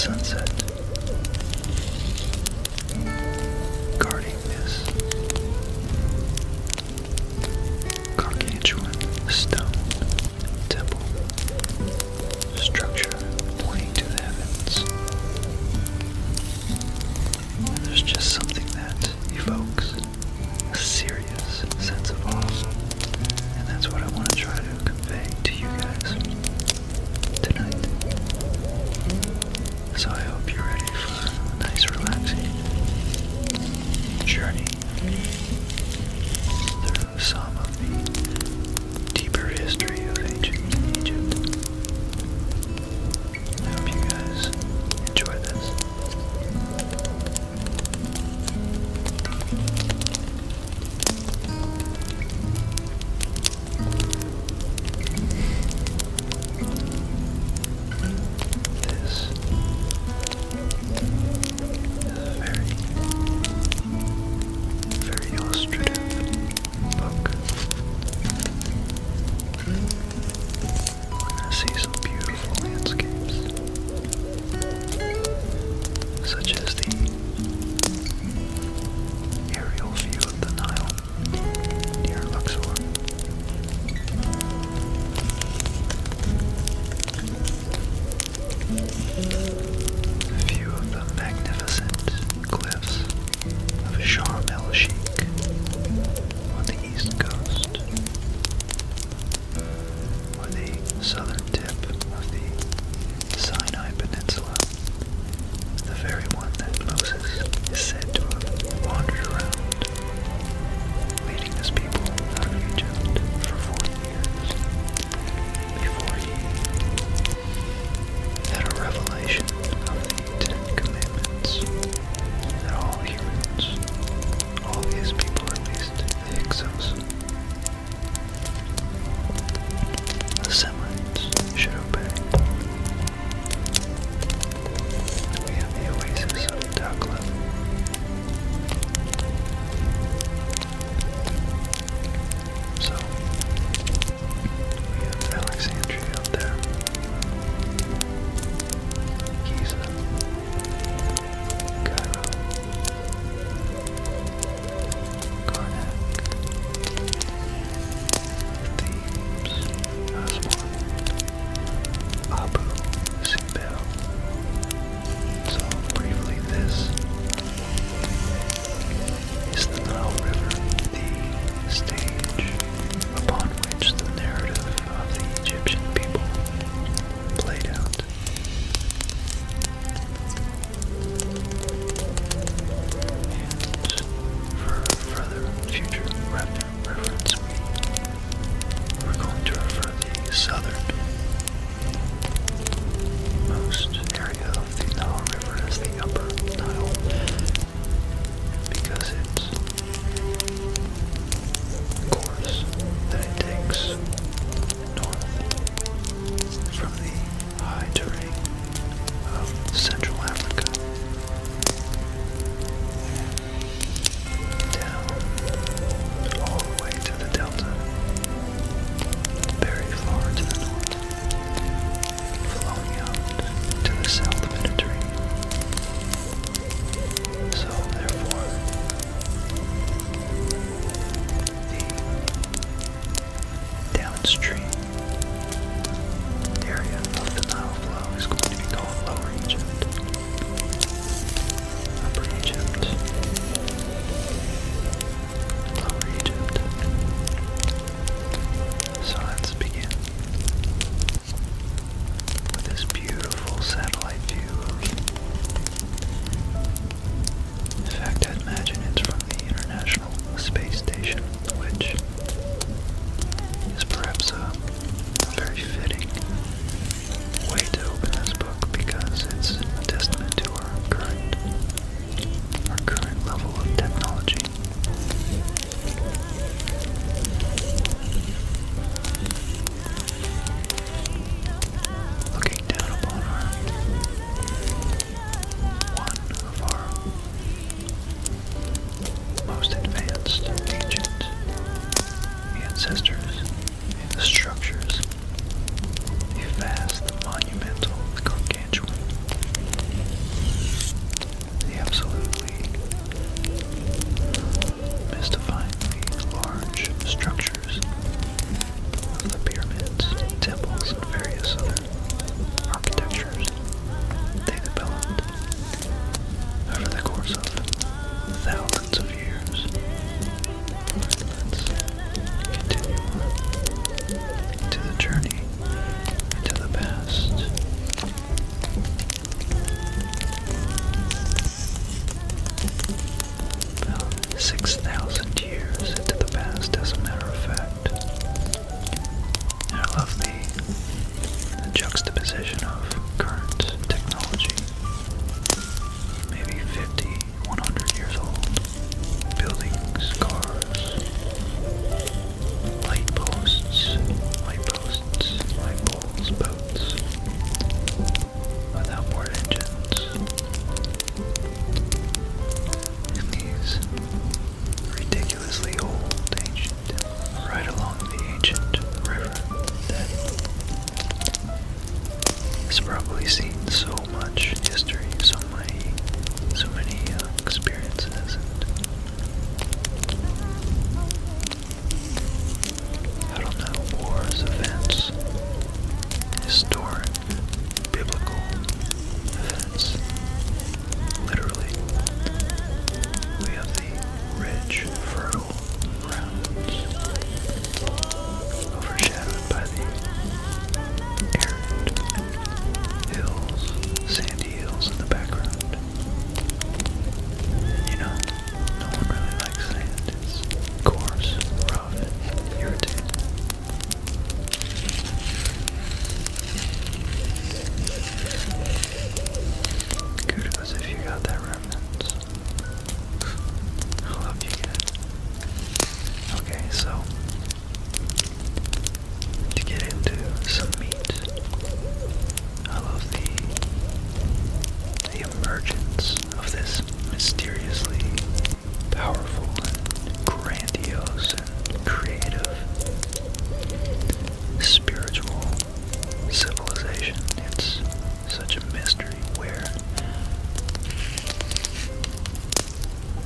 sunset, guarding this gargantuan stone temple structure pointing to the heavens. And there's just something that evokes a serious sense of awe, and that's what I want to try to convey to you guys tonight. So I hope you're ready for a nice relaxing journey through some of the deeper history of ancient Egypt. I hope you guys enjoy this. This probably seen so much history, so many experiences, and I don't know, wars, events, historic, biblical events. Literally, we have the rich, fertile grounds overshadowed by the arid hills, sandy hills in the background. And you know, no one really likes sand. It's coarse, rough, and irritating. Kudos if you got that reference. I love you guys. Okay, so to get into some meat, I love the emergence of this mysteriously powerful and grandiose and creative spiritual civilization. It's such a mystery where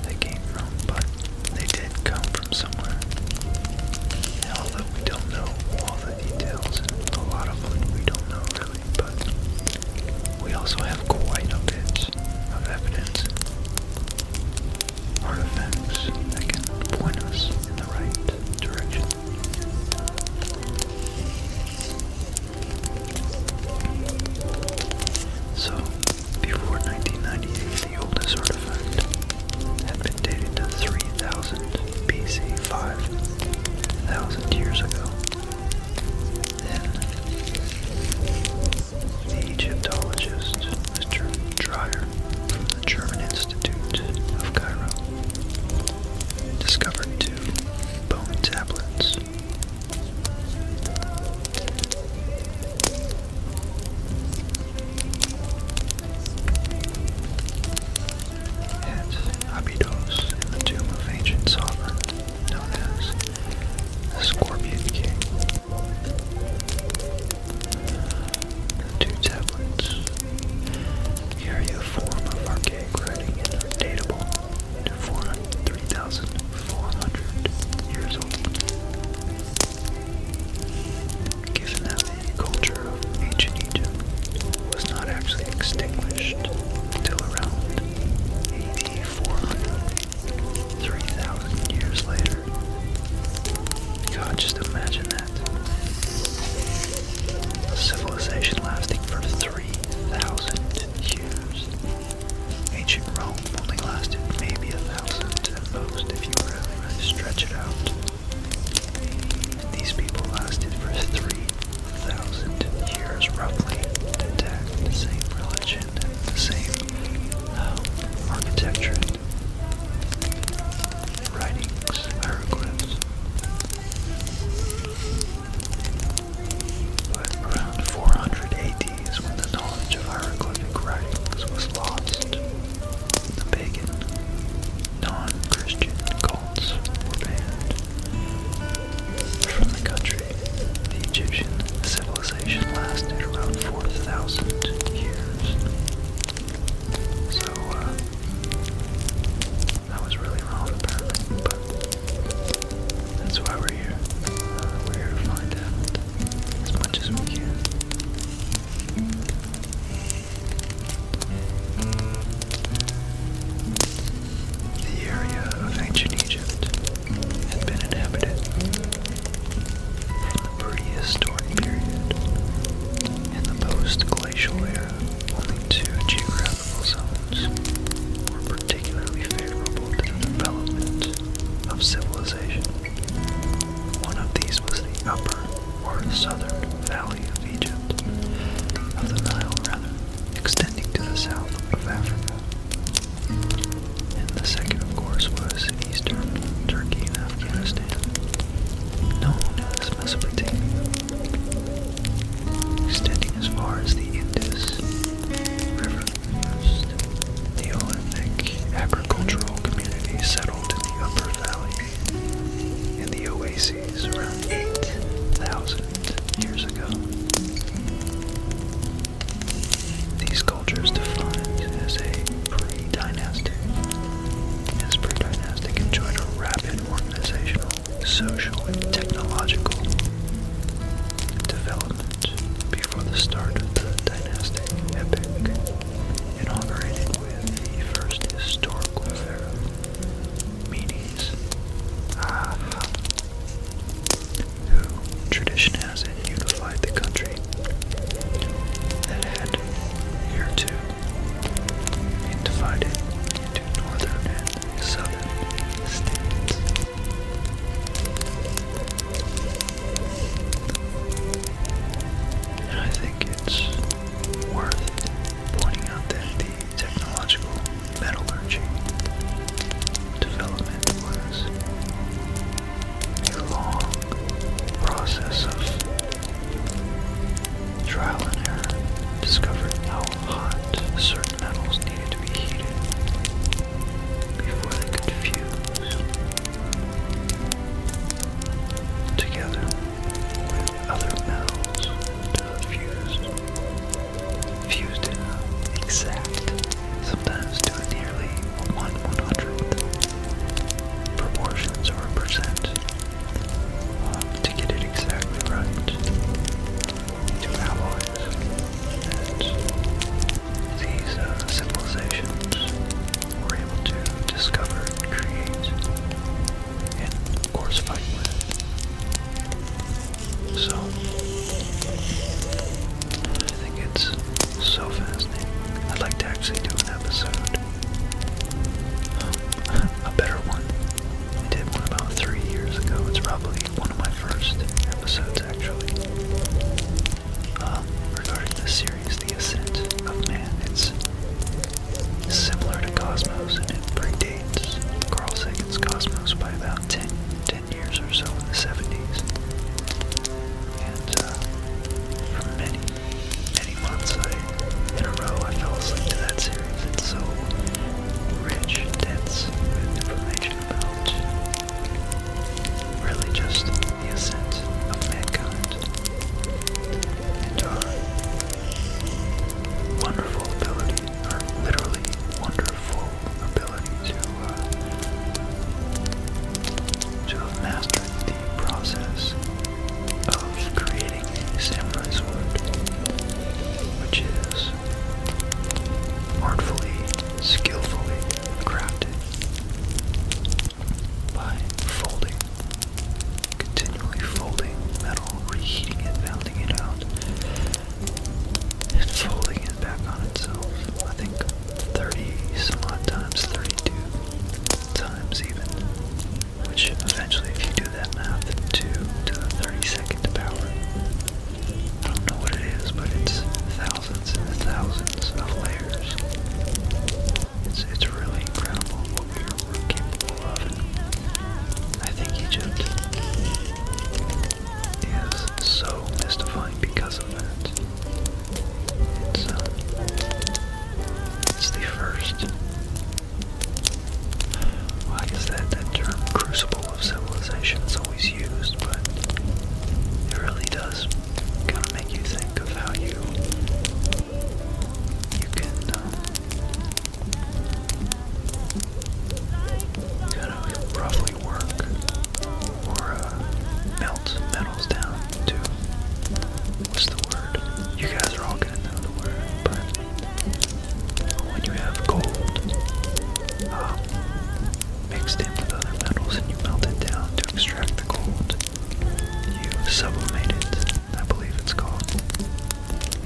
they came from, but they did come from somewhere. And although we don't know all the details, and a lot of them we don't know really, but we also have quite a bit of evidence, artifacts that can point us in the right direction. So, before 1998, the oldest artifact had been dated to 3000 BC, 5,000 years ago. Then, the Egyptologist, Mr. exact, sometimes to nearly 1/100th proportions or percent, to get it exactly right, to alloys that these civilizations were able to discover and create, and of course fight with. So, I think it's so fascinating. I'd like to actually do an episode, a better one. I did one about 3 years ago. It's probably one of my first episodes, actually, regarding the series, The Ascent of Man. It's similar to Cosmos, and it predates Carl Sagan's Cosmos by about 10 years or so in the 70s. And for many months in a row, I fell asleep to that series. It's so rich, dense with information about really just the ascent of mankind and our wonderful ability, our literally wonderful ability to have mastered the process of creating a samurai sword, which is artfully, skillfully crafted by folding, continually folding metal, reheating it, pounding it out, and folding it back on itself. I think 30 some odd times, 32 times even, which eventually, if you do that math, 2 to the 32nd power, I don't know what it is, but it's thousands and thousands of layers. It's really incredible what we're capable of, and I think Egypt is so mystifying because of that. It's the first, well, I guess that term crucible of civilization is always used, but it really does kind of make you think of how you can kind of roughly work or melt metals down to, what's the word? You guys are all gonna know the word, but when you have gold mixed in with other metals and you melt it down to extract the gold, you sublimate it, I believe it's called.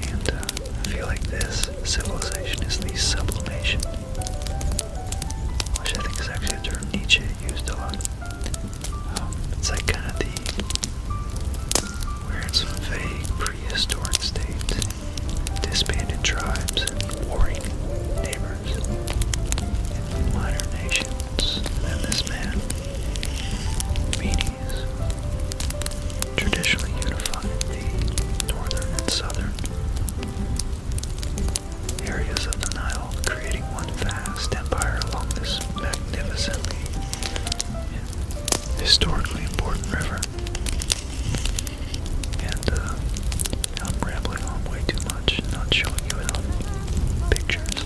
And I feel like this civilization is the sublimation, which I think is actually a term Nietzsche used a lot. It's like kind of we're in some vague prehistoric state, disbanded tribes and warring neighbors and minor nations. And this man, Menes, traditionally unified the northern and southern areas of the Nile, creating one vast empire along this magnificently historically important river. And I'm rambling on way too much, not showing you enough pictures.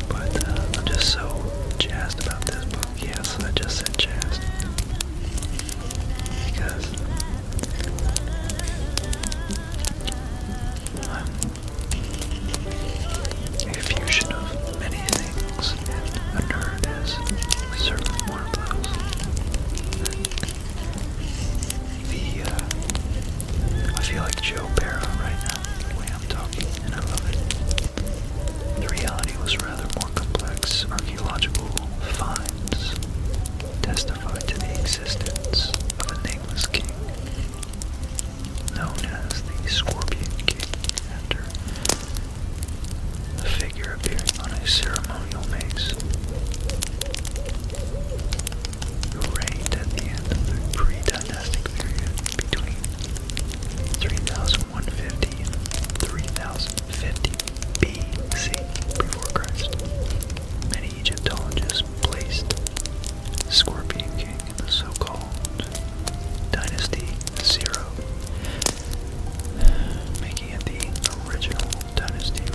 But I'm just so jazzed about this book. Yes, I just said jazzed. Because I'm a fusion of many things, and a nerd is certainly one of those. I feel like Joe Barra right now, the way I'm talking, and I love it. The reality was rather more complex. Archaeological finds testify to the existence of a nameless king, known as the Scorpion King, after a figure appearing on a ceremonial mace, who reigned at the end of the pre-dynastic period between 3150 and 3050 BC, before Christ. Many Egyptologists placed Scorpion King in the so-called Dynasty Zero, making it the original dynasty.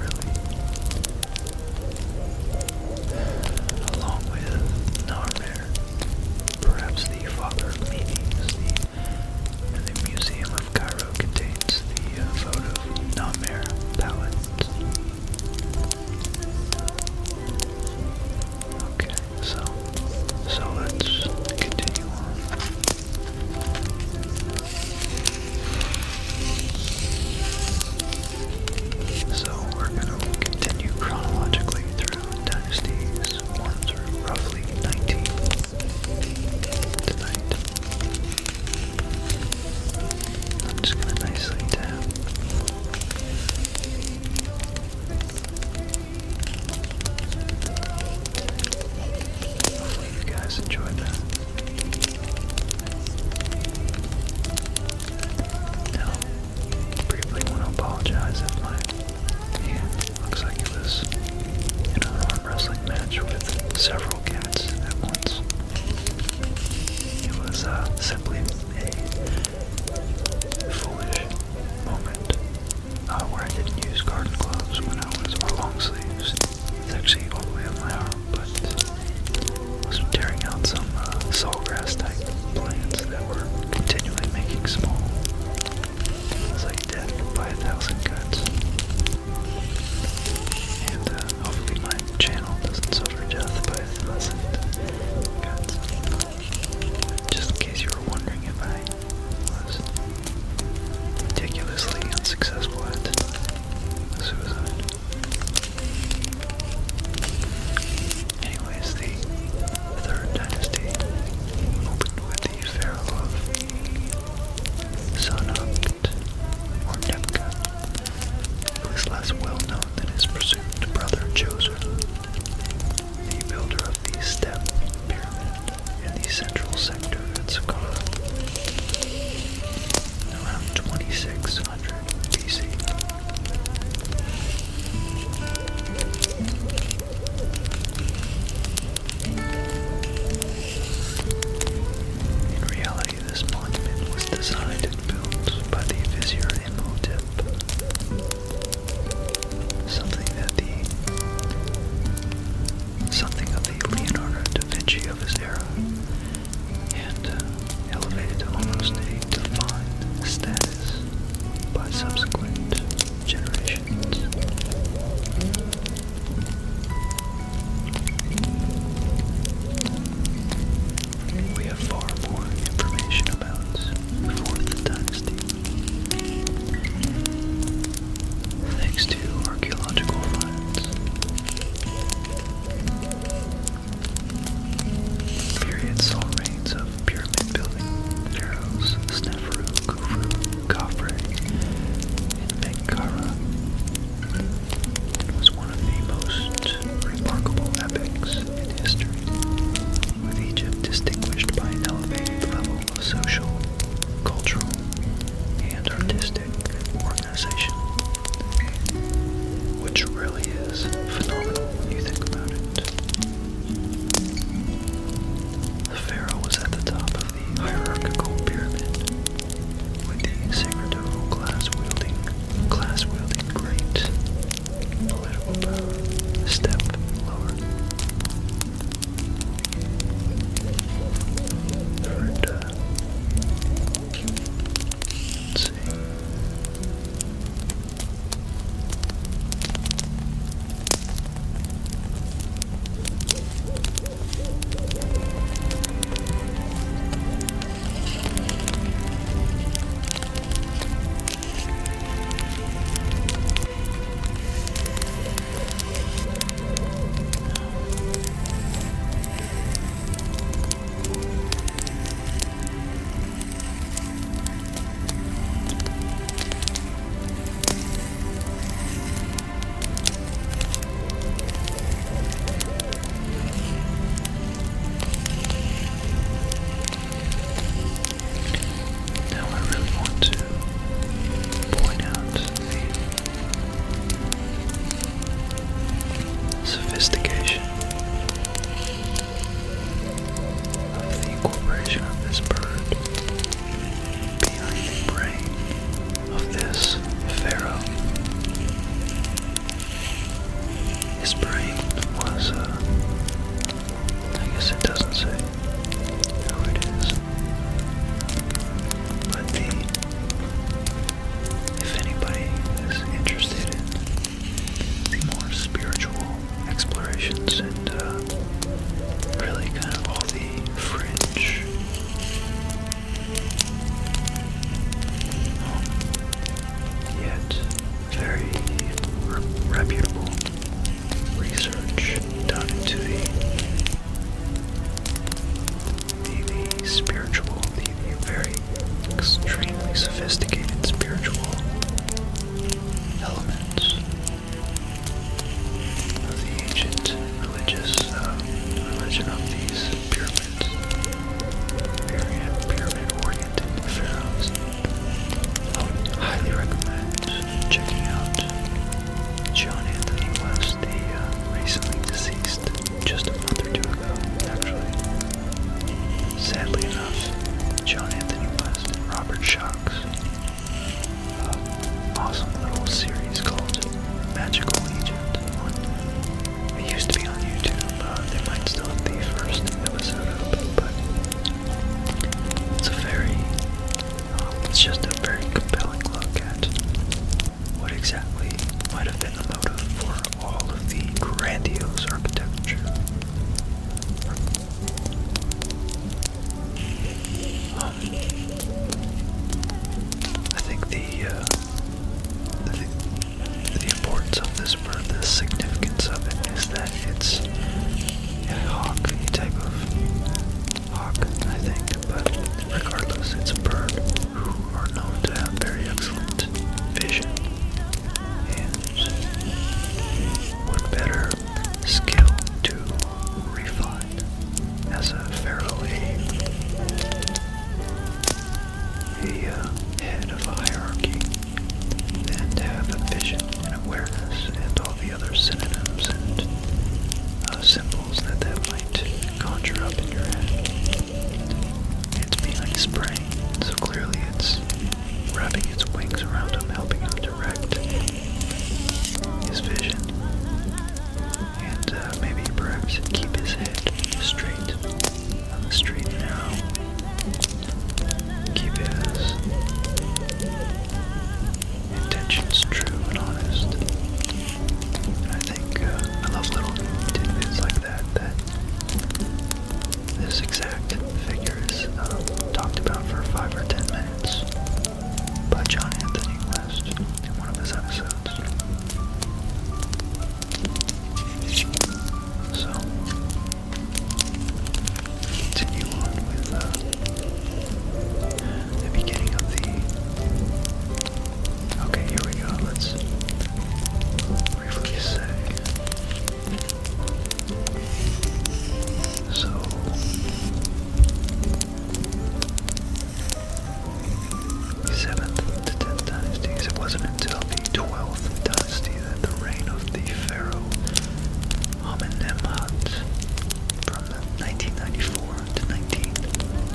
less well known than his presumed brother Joseph, the builder of the Step Pyramid in the central sector at Saqqara, around 2600 BC. In reality, this monument was designed and built by the Vizier Imhotep, something of the Leonardo da Vinci of his era, and elevated to almost a divine status by subsequent generations. We have far more information about the Fourth Dynasty, thanks to archaeological finds. The period saw reigns of pyramid building pharaohs Sneferu, Khufu, Khafre, and Menkaura, and was one of the most remarkable epics in history, with Egypt distinguished by an elevated level of social, cultural, and artistic organization, which really is phenomenal when you think about it. The pharaoh was at the top of the hierarchical pyramid, with the sacerdotal class-wielding great political power a step lower. Third, let's see. Now I really want to point out the sophistication of the incorporation of this bird behind the brain of this pharaoh. His brain was, I guess it doesn't say who it is, but if anybody is interested in the more spiritual explorations and really kind of all the fringe, yet very reputable research done into the spiritual, the very extremely sophisticated spiritual elements of the ancient religion of these pyramids, pyramid-oriented pharaohs. I would highly recommend checking out John Anthony West, the recently deceased, just a month or two ago, actually. Sadly enough, John Anthony West and Robert Schoch's awesome little series called Magical Egypt. It used to be on YouTube. They might still have the first episode up, but it's just a very compelling look at what exactly might have been the motive for all of the grandiose architecture. I think the importance of this bird, the significance of it, is that it's a hawk, a type of hawk, I think, but regardless, it's a bird who are known to have very excellent vision and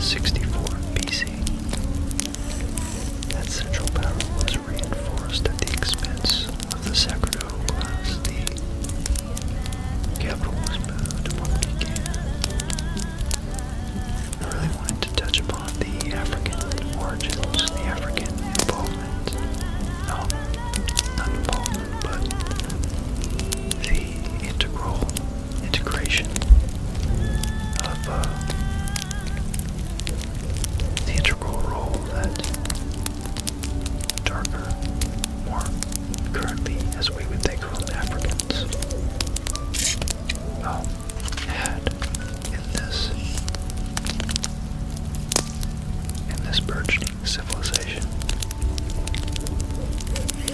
64 BC. That central power was reinforced at the expense of the Sacramento class. The capital was moved upon began. I really wanted to touch upon the African origins, the African involvement. No, not involvement, but the integration of the integral role that darker, more currently as we would think of them, Africans, had in this burgeoning civilization.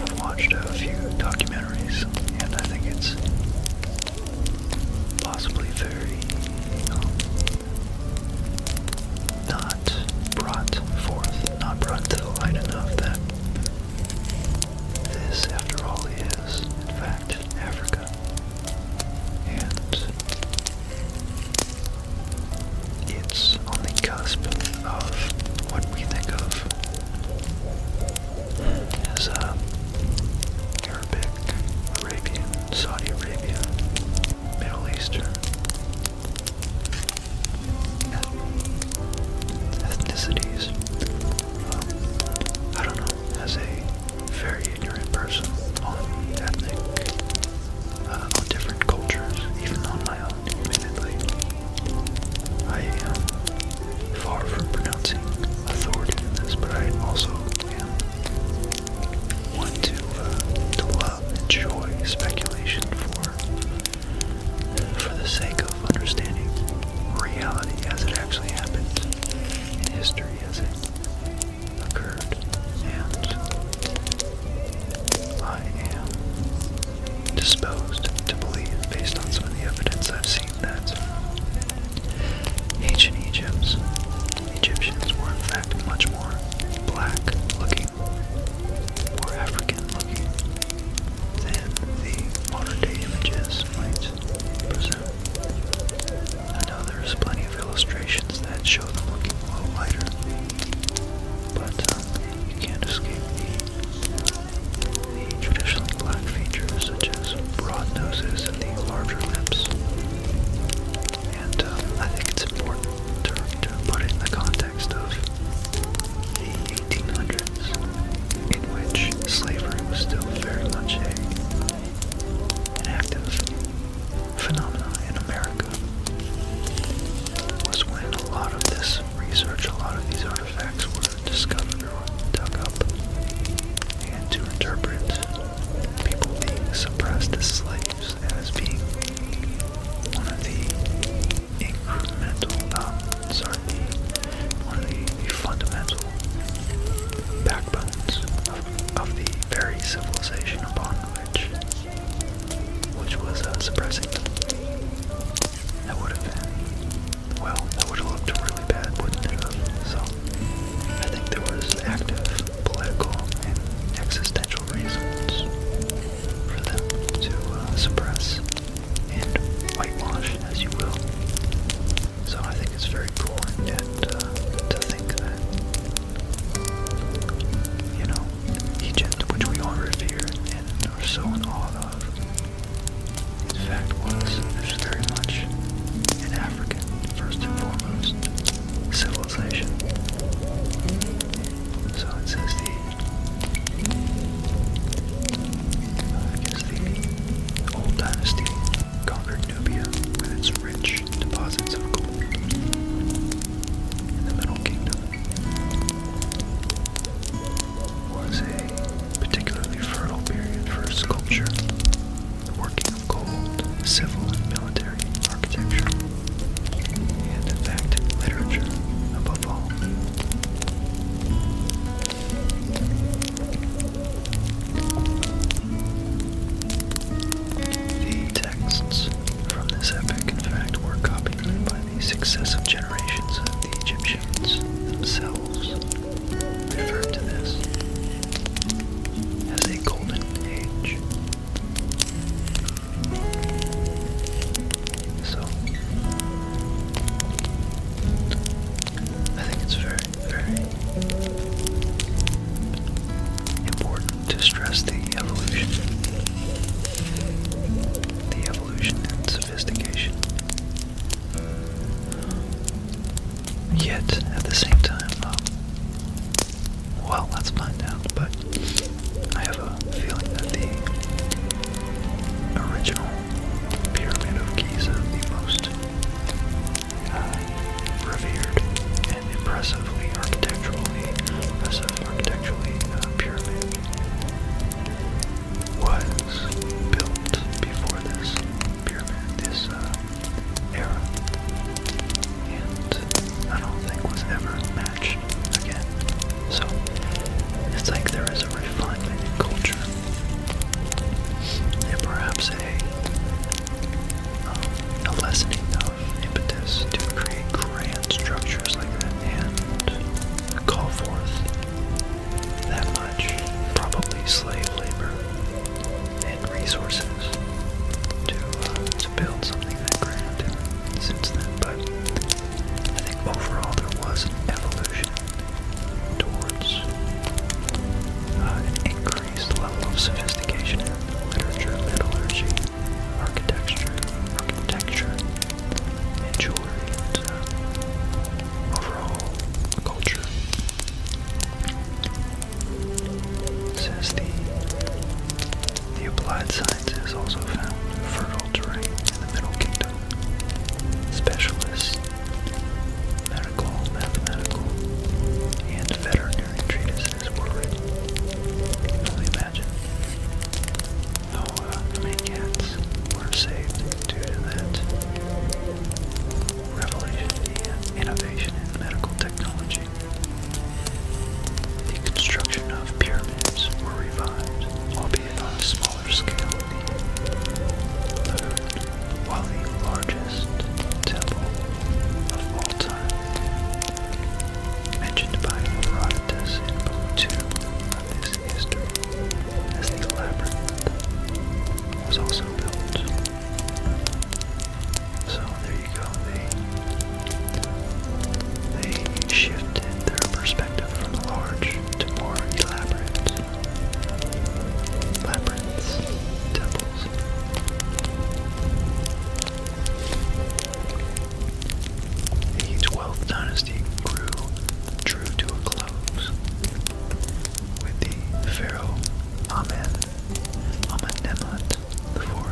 I've watched a few documentaries, and I think it's possibly very not brought to the light enough that this, after all, is, in fact, Africa. And it's on the cusp of what we think of as Arabic, Arabian, Saudi Arabia, Middle Eastern ethnicities. I don't know, as a very ignorant person on ethnic, on different cultures, even on my own, admittedly, I am far from pronouncing authority in this, but I also am one to love, enjoy speculation for the sake of understanding reality as it actually happened, in history as it occurred, and I am disposed to believe, based on some of the evidence I've seen, that ancient Egyptians were in fact much more black looking, more African looking than the modern day images might presume. I know there's plenty of illustrations that show them looking a little lighter, but you can't escape the traditionally black features such as broad noses and the larger lips. And I think it's important to put it in the context of the 1800s, in which slavery was still very much an active phenomenon in America. Was when a lot of this research, a lot of these artifacts were discovered or dug up, and to interpret people being suppressed as slaves as being one of the fundamental backbones of the very civilization upon which was suppressing them. That would have looked really bad, wouldn't it have? So, I think there was active political and existential reasons for them to suppress and whitewash, as you will. So I think it's very cool and to think that, Egypt, which we all revere and are so in awe of, in fact was very much an African, first and foremost, civilization. So it says the old dynasty conquered Nubia with its rich deposits of gold. In the Middle Kingdom was a particularly fertile period for sculpture, the working of gold, civil and military architecture, and in fact literature above all. The texts from this epic, in fact, were copied by the successive generations of the Egyptians themselves. Referred to this as a golden age. resources to build something that grand since then. But I think overall there was an evolution towards an increased level of sophistication in literature, metallurgy, architecture, and jewelry, and overall culture. It says the applied sciences also found fertile terrain in the Middle Kingdom. Specialists, medical, mathematical, and veterinary treatises were written. You can only imagine how many cats were saved due to that revelation and innovation in medical technology. The construction of pyramids were revived, albeit on a smaller scale than the moon, while the largest temple of all time, mentioned by Herodotus in Book 2 of his history as the labyrinth, was also built. So there you go, they shifted their perspective from large to more elaborate labyrinths, temples. The 12th dynasty drew to a close with the pharaoh Amenemhat IV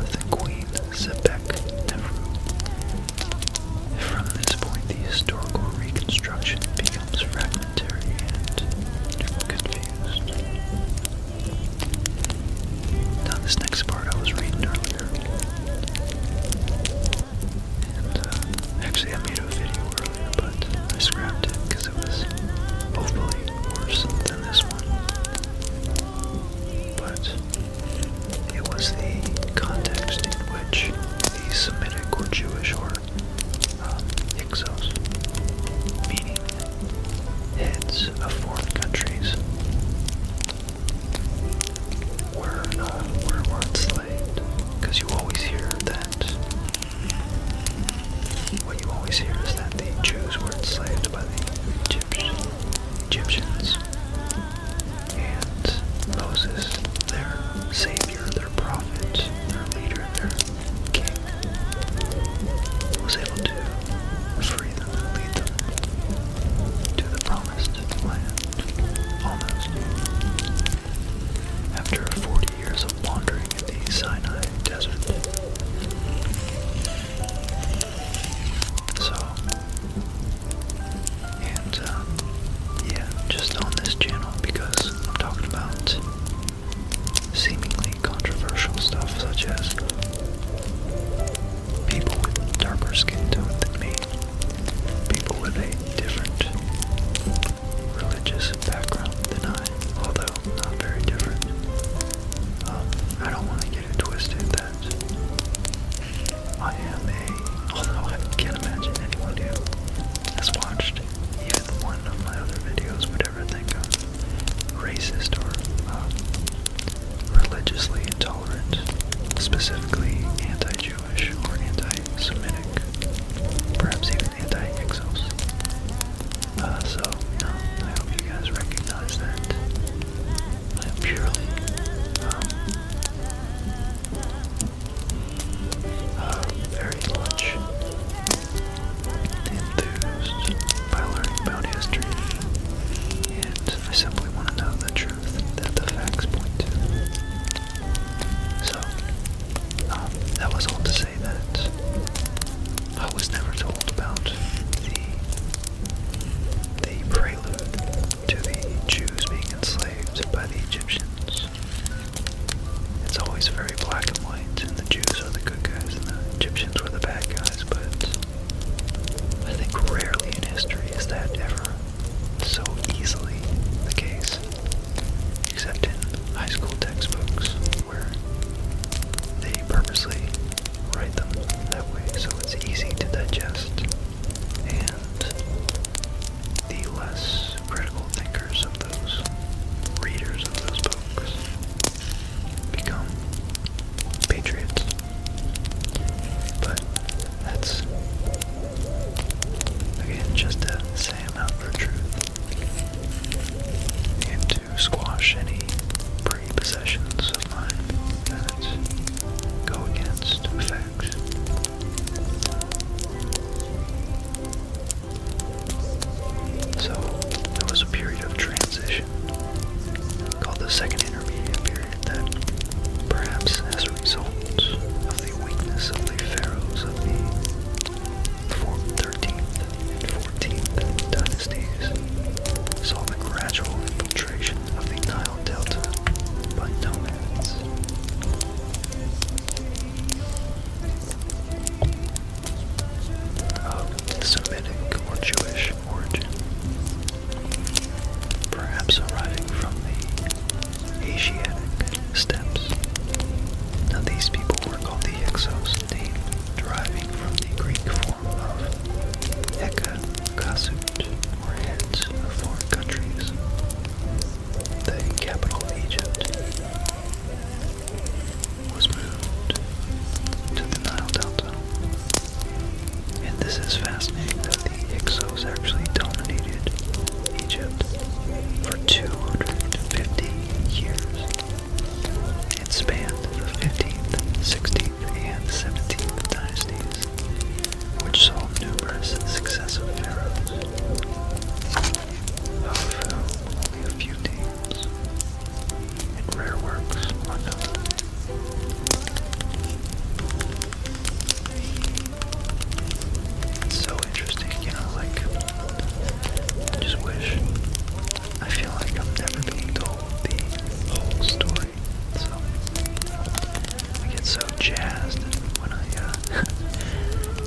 get so jazzed when I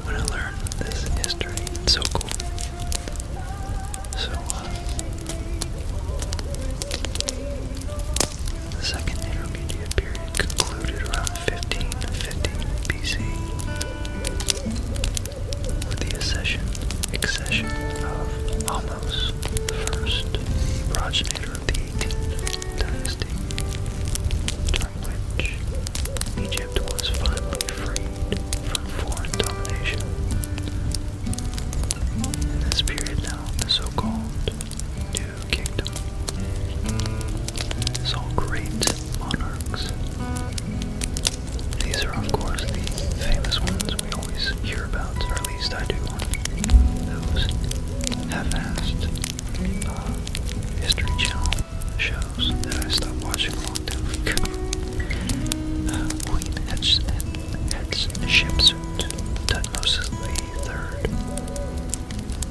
when I learn this history. It's so cool. So the second intermediate period concluded around 1550 BC with the accession of Ahmose I, the progenitor of the 18th dynasty, during which Egypt was finally freed from foreign domination. In this period now, the so-called New Kingdom saw great monarchs. These are, of course, the famous ones we always hear about, or at least I do on those half-assed History Channel shows that I stopped watching a long time ago. Queen Hatshepsut, Tutmosis III,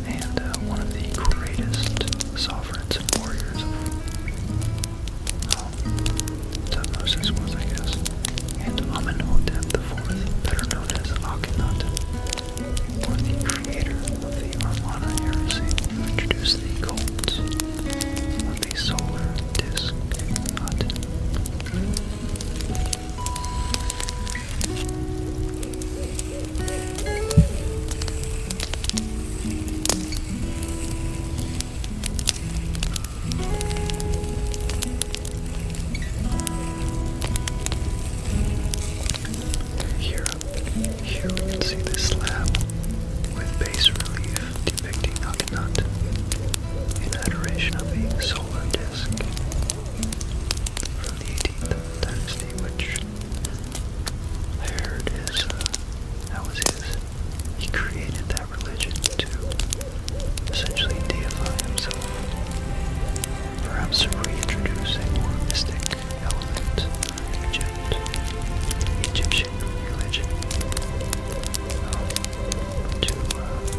and one of the greatest sovereigns and warriors of Tutmosis was, I guess, and Amenhotep IV, better known as Akhenaten, or the creator of the Armana heresy, who introduced the cult of the solar disk. Here we can see this slab with bas relief depicting Akhenaten in adoration of the solar disk from the 18th dynasty, which I heard that was his. He created that religion to essentially deify himself, perhaps reintroduce a more mystic element of Egyptian religion.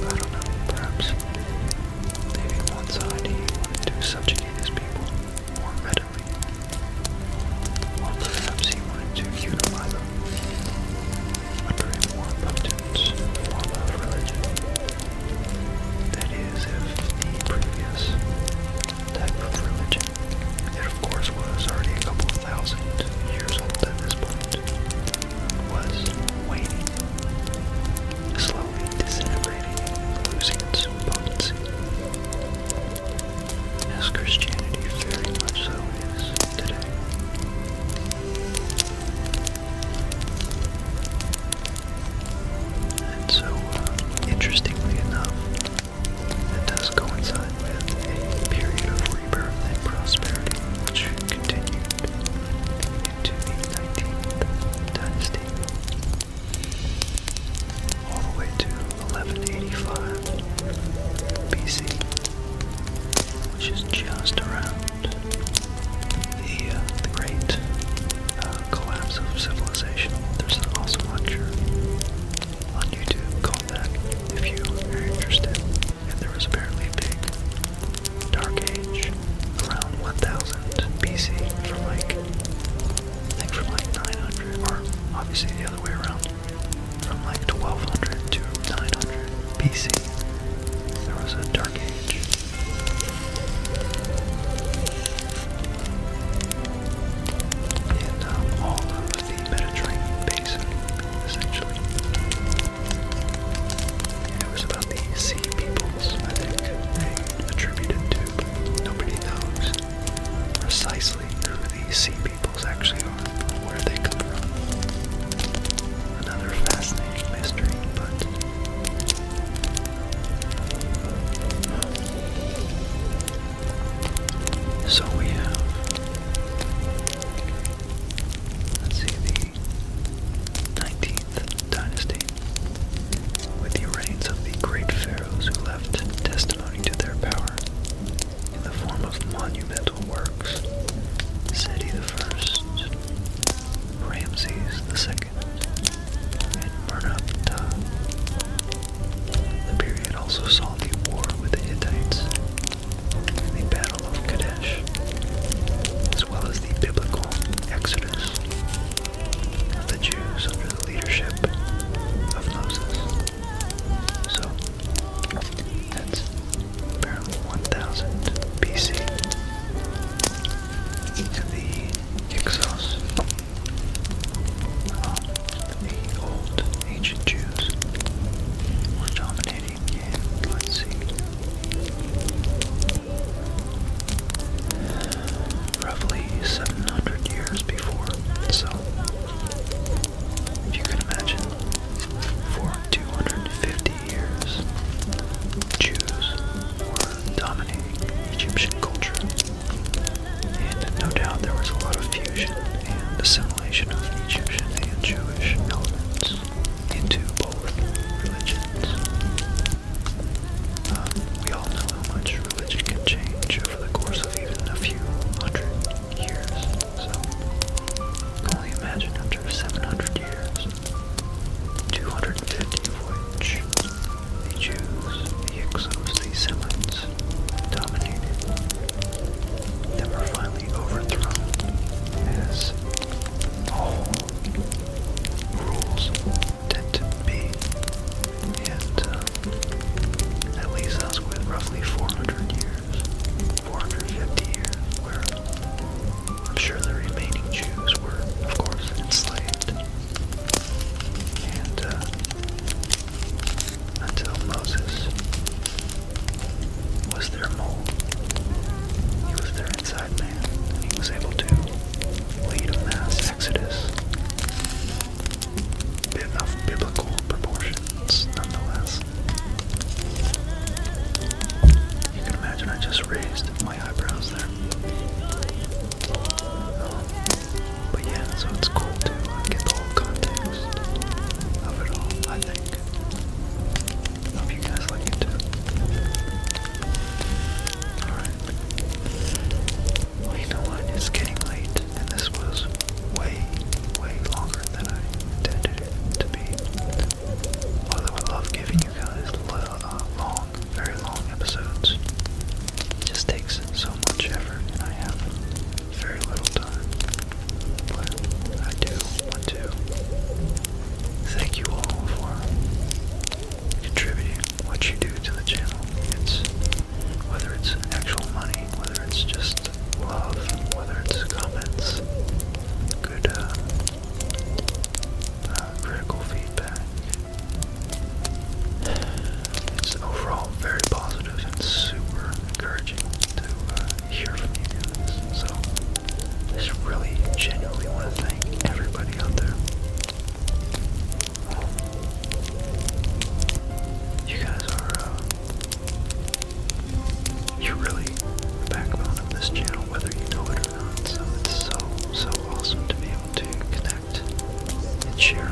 I don't know, perhaps maybe on one side he wanted to subjugate his people more readily, or perhaps he wanted to unify them under a more potent form of religion. That is, if the previous type of religion, it of course was already a couple of thousand years old at this point, was waning, slowly disintegrating, losing its potency, as Christianity very much so is today. And so, interestingly enough, that does coincide with a period of rebirth and prosperity which continued into the 19th dynasty, all the way to 1185 BC, which is just around the great collapse of civilization. There's an awesome lecture on YouTube called that, if you are interested. And there was apparently a big dark age around 1000 BC from I think from 900, or obviously the other way around, from 1200 to 900 BC. There was a dark age. In all of the Mediterranean basin, essentially. And it was about the sea peoples, I think they attributed to, but nobody knows precisely who the sea peoples actually are, or where they come from. Another fascinating mystery, but so we have, let's see, the 19th dynasty, with the reigns of the great pharaohs who left testimony to their power in the form of monumental works. Seti I, Ramses II, and Merneptah. The period also saw the war with the Hittites, the Battle of Kadesh, as well as the biblical exodus of the Jews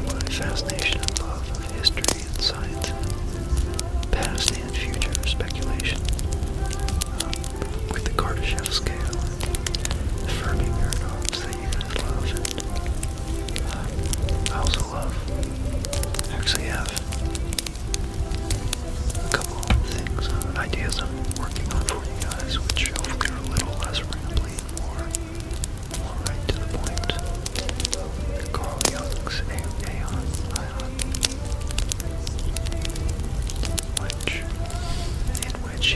my fascination and love of history and science, past and future speculation, with the Kardashev scale, the Fermi paradox that you guys love, and I also love, I actually have a couple of things, ideas I'm working on for you guys, which hopefully are a little less rambly, more right to the point. Carl Jung's Aeon, in which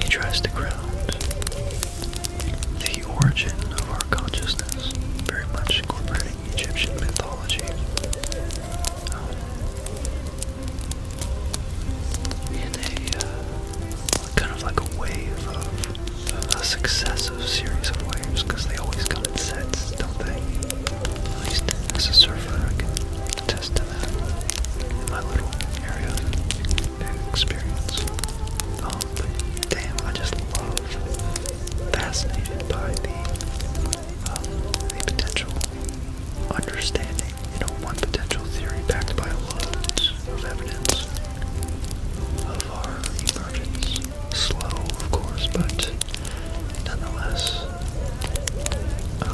he tries to ground the origin of our consciousness, very much incorporating Egyptian mythology, in a kind of like a wave of a successive series of waves, because they always come in sets, don't they? At least as a surfer, I can attest to that in my little area of experience. But damn, I just love, fascinated by the potential understanding, one potential theory backed by loads of evidence of our emergence. Slow, of course, but nonetheless, I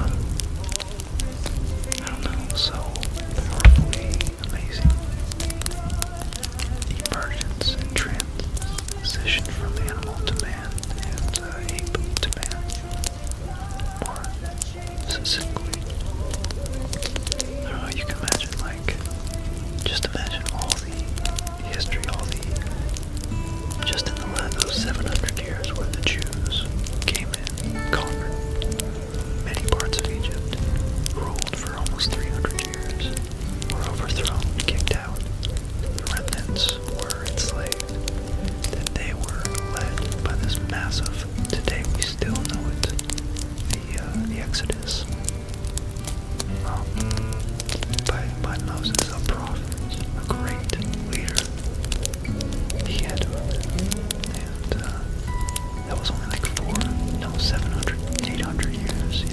don't know, so powerfully amazing. Emergence and transition from animal to man and ape to man. More succinctly, I don't know, you can imagine, just imagine all the history, just in the last those 700 years where the Jews came in, conquered many parts of Egypt, ruled for almost 300 years, were overthrown, kicked out, the remnants were enslaved, then they were led by this massive, today we still know it, the Exodus, by Moses, a prophet, a great leader. He had, and that was only 700, 800 years,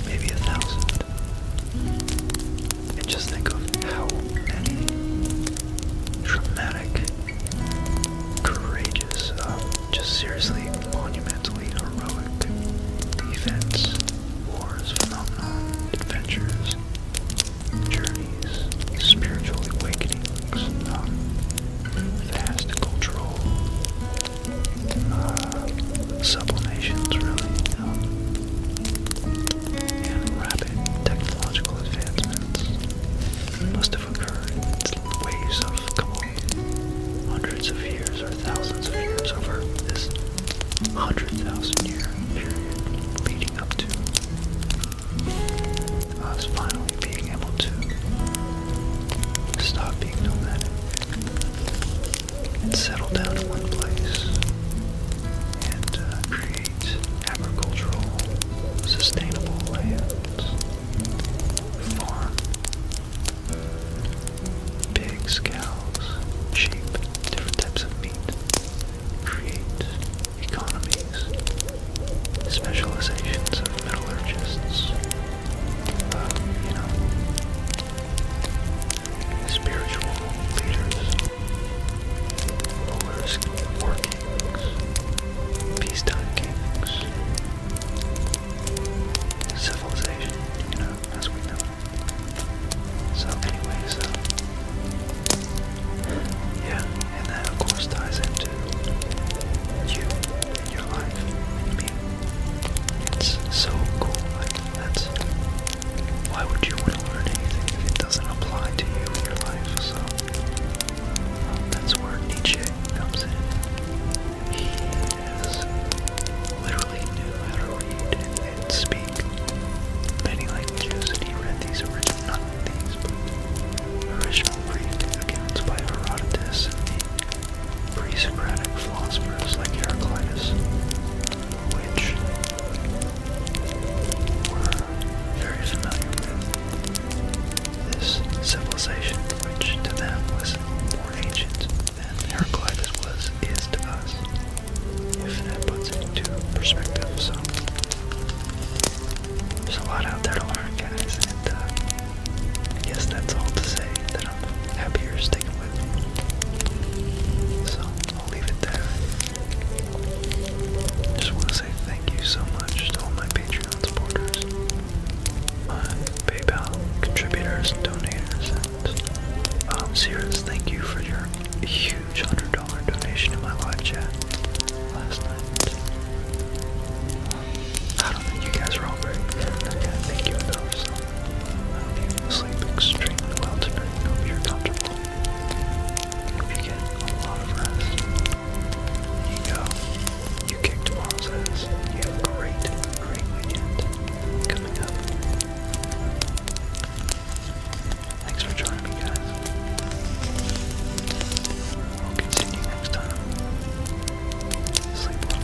maybe 1,000. And just think of how many dramatic, courageous, just seriously monumentally heroic events there's a lot out there to learn, guys, and I guess that's all to say that I'm happy you're sticking with me. So I'll leave it there. Just want to say thank you so much to all my Patreon supporters, my PayPal contributors and donators, and Sirius, thank you for your huge $100 donation in my live chat last night. I don't think you guys are all very good. I can't thank you enough, so I hope you sleep extremely well tonight. I hope you're comfortable. I hope you get a lot of rest. And you go. You kick tomorrow's ass. You have a great, great weekend coming up. Thanks for joining me, guys. We'll continue next time. Sleep well.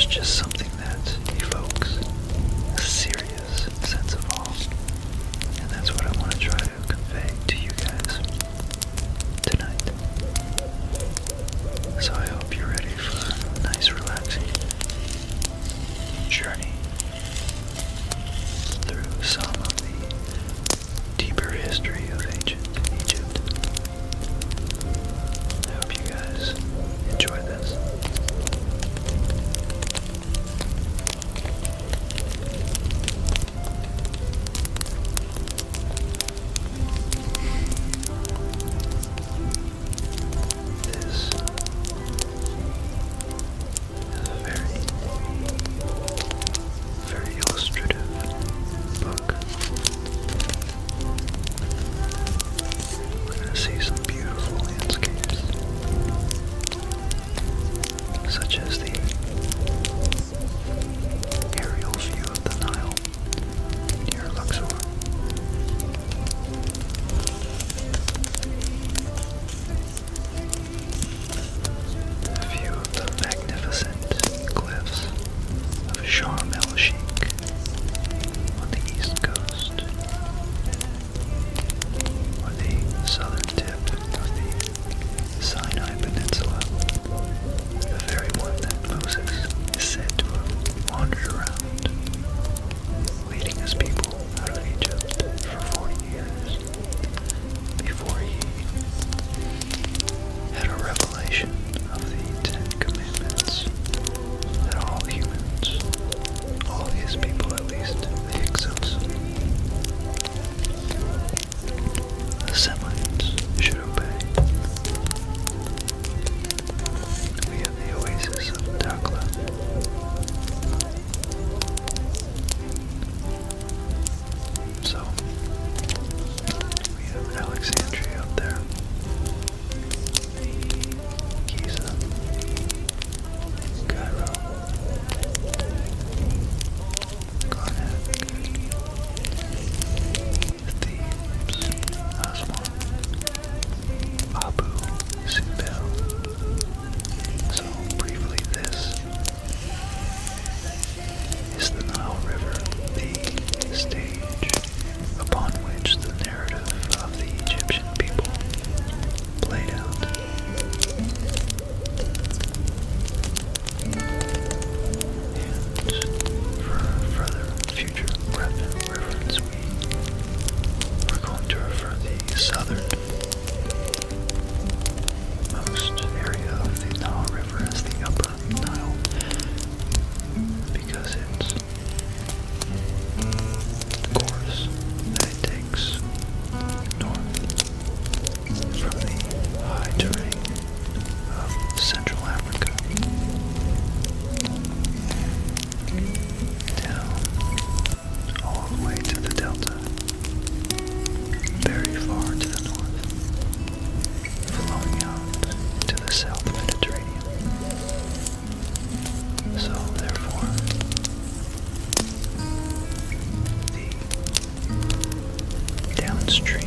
Just something that evokes a serious sense of awe, and that's what I want to try to convey to you guys tonight. So I hope you're ready for a nice relaxing journey through some of the deeper history of ancient Egypt. stream.